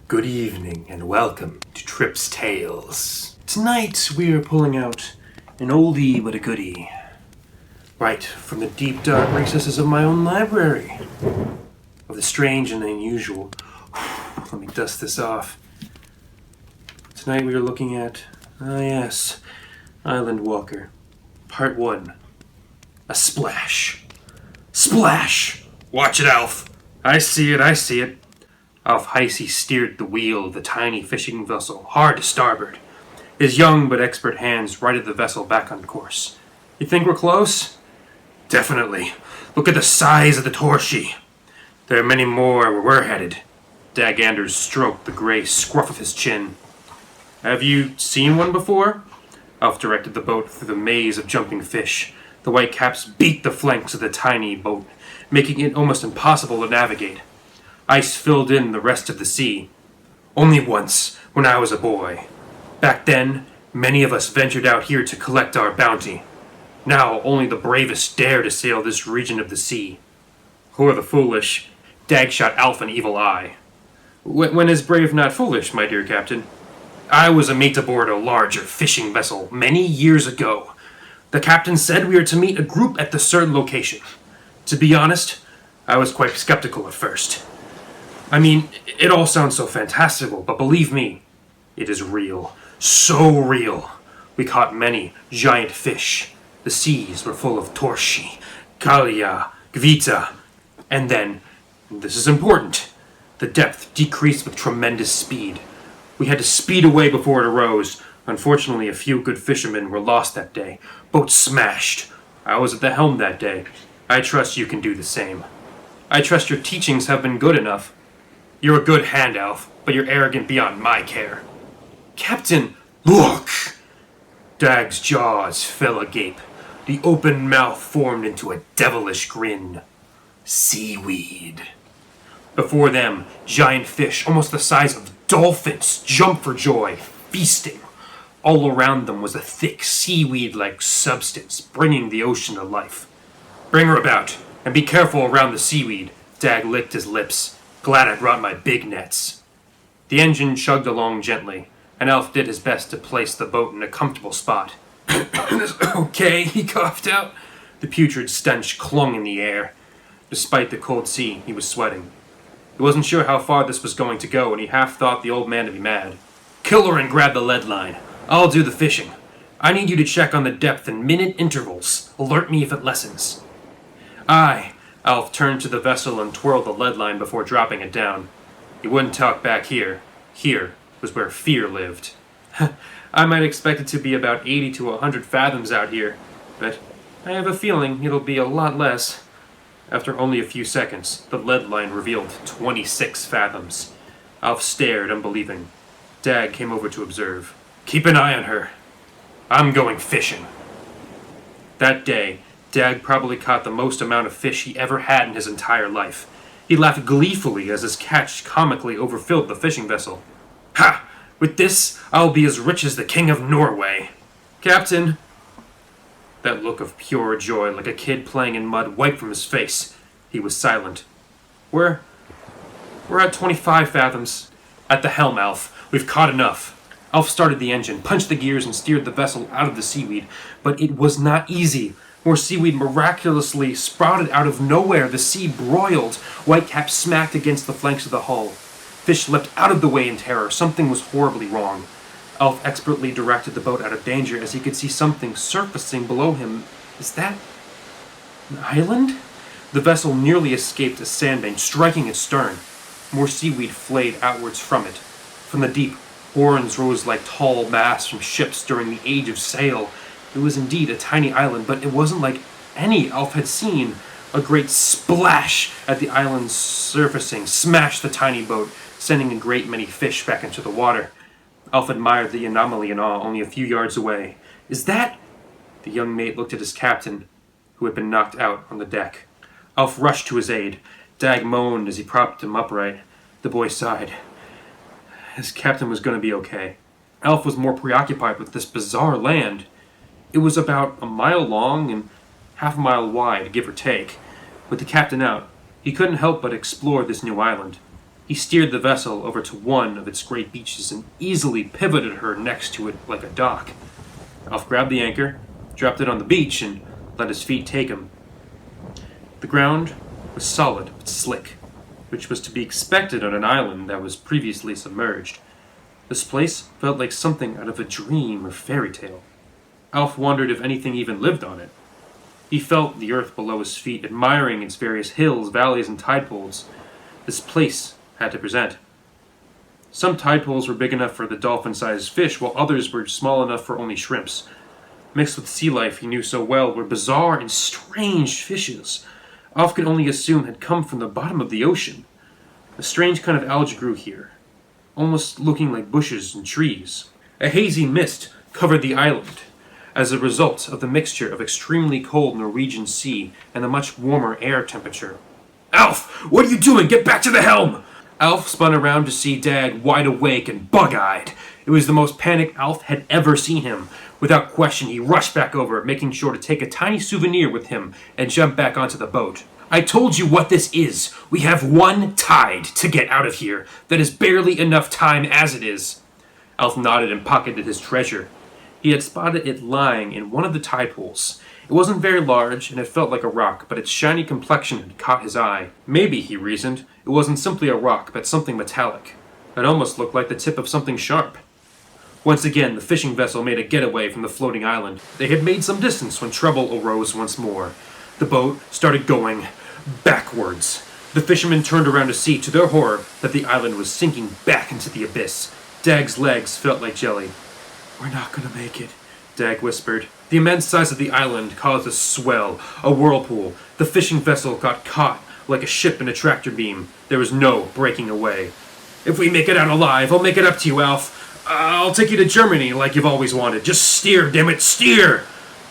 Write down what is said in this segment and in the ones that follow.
Good evening and welcome to Trip's Tales. Tonight we are pulling out an oldie but a goodie. Right from the deep dark recesses of my own library. Of the strange and the unusual. Let me dust this off. Tonight we are looking at, Island Walker. Part 1. A splash. Splash! Watch it, Alf! I see it. Alf Heisey steered the wheel of the tiny fishing vessel hard to starboard. His young but expert hands righted the vessel back on course. You think we're close? Definitely. Look at the size of the torshi. There are many more where we're headed. Dag Anders stroked the gray scruff of his chin. Have you seen one before? Alf directed the boat through the maze of jumping fish. The white caps beat the flanks of the tiny boat, making it almost impossible to navigate. Ice filled in the rest of the sea. Only once, when I was a boy. Back then, many of us ventured out here to collect our bounty. Now, only the bravest dare to sail this region of the sea. Who are the foolish? Dag shot Alf an evil eye. When is brave not foolish, my dear captain? I was a mate aboard a larger fishing vessel many years ago. The captain said we are to meet a group at the certain location. To be honest, I was quite skeptical at first. I mean, it all sounds so fantastical, but believe me, it is real. So real. We caught many giant fish. The seas were full of torshi, kalia, gvita, and then, this is important, the depth decreased with tremendous speed. We had to speed away before it arose. Unfortunately, a few good fishermen were lost that day. Boat smashed. I was at the helm that day. I trust you can do the same. I trust your teachings have been good enough. You're a good hand, Alf, but you're arrogant beyond my care. Captain, look! Dag's jaws fell agape. The open mouth formed into a devilish grin. Seaweed. Before them, giant fish, almost the size of dolphins, jumped for joy, feasting. All around them was a thick seaweed-like substance, bringing the ocean to life. Bring her about, and be careful around the seaweed. Dag licked his lips. Glad I brought my big nets. The engine chugged along gently, and Alf did his best to place the boat in a comfortable spot. Okay, he coughed out. The putrid stench clung in the air. Despite the cold sea, he was sweating. He wasn't sure how far this was going to go, and he half thought the old man to be mad. Kill her and grab the lead line. I'll do the fishing. I need you to check on the depth in minute intervals. Alert me if it lessens. Aye. Alf turned to the vessel and twirled the lead line before dropping it down. He wouldn't talk back here. Here was where fear lived. I might expect it to be about 80 to 100 fathoms out here, but I have a feeling it'll be a lot less. After only a few seconds, the lead line revealed 26 fathoms. Alf stared, unbelieving. Dag came over to observe. Keep an eye on her. I'm going fishing. That day, Dag probably caught the most amount of fish he ever had in his entire life. He laughed gleefully as his catch comically overfilled the fishing vessel. Ha! With this, I'll be as rich as the King of Norway. Captain! That look of pure joy, like a kid playing in mud, wiped from his face. He was silent. We're at 25 fathoms. At the helm, Alf. We've caught enough. Alf started the engine, punched the gears, and steered the vessel out of the seaweed. But it was not easy. More seaweed miraculously sprouted out of nowhere. The sea broiled. Whitecaps smacked against the flanks of the hull. Fish leapt out of the way in terror. Something was horribly wrong. Alf expertly directed the boat out of danger as he could see something surfacing below him. Is that an island? The vessel nearly escaped a sandbank, striking its stern. More seaweed flayed outwards from it. From the deep, horns rose like tall masts from ships during the age of sail. It was indeed a tiny island, but it wasn't like any Alf had seen. A great splash at the island's surfacing smashed the tiny boat, sending a great many fish back into the water. Alf admired the anomaly in awe only a few yards away. Is that... The young mate looked at his captain, who had been knocked out on the deck. Alf rushed to his aid. Dag moaned as he propped him upright. The boy sighed. His captain was going to be okay. Alf was more preoccupied with this bizarre land. It was about a mile long and half a mile wide, give or take. With the captain out, he couldn't help but explore this new island. He steered the vessel over to one of its great beaches and easily pivoted her next to it like a dock. Alf grabbed the anchor, dropped it on the beach, and let his feet take him. The ground was solid but slick, which was to be expected on an island that was previously submerged. This place felt like something out of a dream or fairy tale. Alf wondered if anything even lived on it. He felt the earth below his feet, admiring its various hills, valleys, and tide pools this place had to present. Some tide pools were big enough for the dolphin-sized fish, while others were small enough for only shrimps. Mixed with sea life he knew so well were bizarre and strange fishes. Alf could only assume had come from the bottom of the ocean. A strange kind of algae grew here, almost looking like bushes and trees. A hazy mist covered the island as a result of the mixture of extremely cold Norwegian sea and the much warmer air temperature. "Alf, what are you doing? Get back to the helm!" Alf spun around to see Dad wide awake and bug-eyed. It was the most panicked Alf had ever seen him. Without question, he rushed back over, making sure to take a tiny souvenir with him and jump back onto the boat. "I told you what this is. We have one tide to get out of here. That is barely enough time as it is." Alf nodded and pocketed his treasure. He had spotted it lying in one of the tide pools. It wasn't very large, and it felt like a rock, but its shiny complexion had caught his eye. Maybe, he reasoned, it wasn't simply a rock, but something metallic. It almost looked like the tip of something sharp. Once again, the fishing vessel made a getaway from the floating island. They had made some distance when trouble arose once more. The boat started going backwards. The fishermen turned around to see, to their horror, that the island was sinking back into the abyss. Dag's legs felt like jelly. "We're not gonna make it," Dag whispered. The immense size of the island caused a swell, a whirlpool. The fishing vessel got caught like a ship in a tractor beam. There was no breaking away. "If we make it out alive, I'll make it up to you, Alf. I'll take you to Germany like you've always wanted. Just steer, damn it, steer!"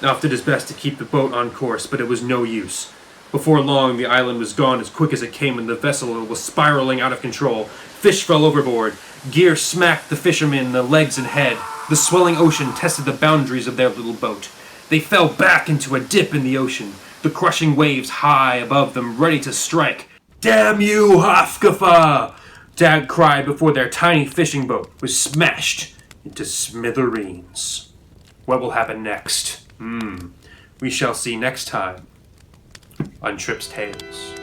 Alf did his best to keep the boat on course, but it was no use. Before long, the island was gone as quick as it came, and the vessel was spiraling out of control. Fish fell overboard. Gear smacked the fishermen in the legs and head. The swelling ocean tested the boundaries of their little boat. They fell back into a dip in the ocean, the crushing waves high above them, ready to strike. "Damn you, Hafkafa!" Dag cried before their tiny fishing boat was smashed into smithereens. What will happen next? We shall see next time on Trip's Tales.